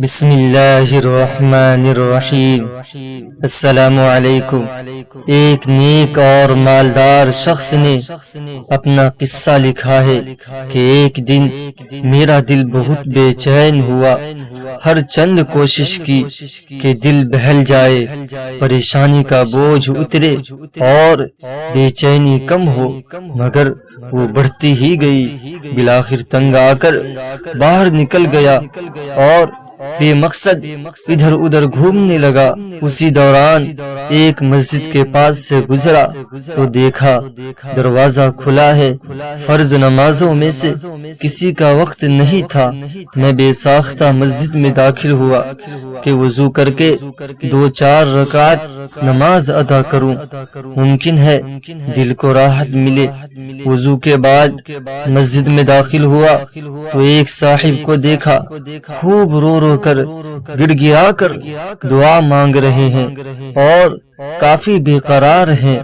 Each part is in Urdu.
بسم اللہ الرحمن الرحیم۔ السلام علیکم۔ ایک نیک اور مالدار شخص نے اپنا قصہ لکھا ہے کہ ایک دن میرا دل بہت بے چین ہوا، ہر چند کوشش کی کہ دل بہل جائے، پریشانی کا بوجھ اترے اور بے چینی کم ہو، مگر وہ بڑھتی ہی گئی۔ بالآخر تنگ آ کر باہر نکل گیا اور بے مقصد ادھر ادھر گھومنے لگا۔ اسی دوران ایک مسجد کے پاس سے گزرا تو دیکھا دروازہ کھلا ہے، فرض نمازوں میں سے کسی کا وقت نہیں تھا۔ میں بے ساختہ مسجد میں داخل ہوا کہ وضو کر کے 2-4 رکعت نماز ادا کروں، ممکن ہے دل کو راحت ملے۔ وضو کے بعد مسجد میں داخل ہوا تو ایک صاحب کو دیکھا، خوب رو رو کر گڑ گڑا کر دعا مانگ رہے ہیں اور کافی بے قرار ہیں۔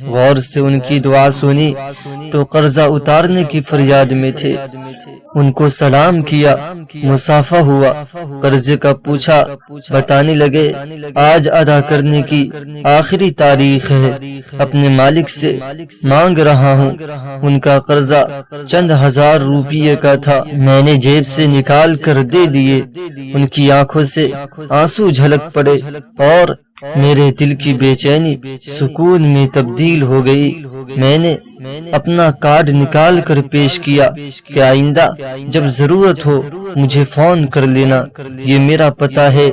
غور سے ان کی دعا سنی تو قرضہ اتارنے کی فریاد میں تھے۔ ان کو سلام کیا، مصافحہ ہوا، قرضے کا پوچھا، بتانے لگے آج ادا کرنے کی آخری تاریخ ہے، اپنے مالک سے مانگ رہا ہوں۔ ان کا قرضہ چند ہزار روپیے کا تھا، میں نے جیب سے نکال کر دے دیے۔ ان کی آنکھوں سے آنسو جھلک پڑے اور میرے دل کی بے چینی سکون میں تبدیل ہو گئی۔ میں نے اپنا کارڈ نکال کر پیش کیا کہ آئندہ جب ضرورت ہو مجھے فون کر لینا، یہ میرا پتہ ہے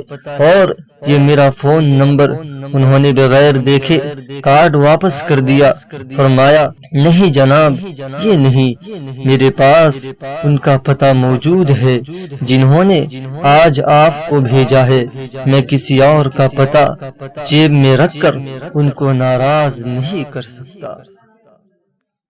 اور یہ میرا فون نمبر۔ انہوں نے بغیر دیکھے کارڈ واپس کر دیا، فرمایا نہیں جناب، یہ نہیں، میرے پاس ان کا پتہ موجود ہے جنہوں نے آج آپ کو بھیجا ہے، میں کسی اور کا پتہ جیب میں رکھ کر ان کو ناراض نہیں کر سکتا۔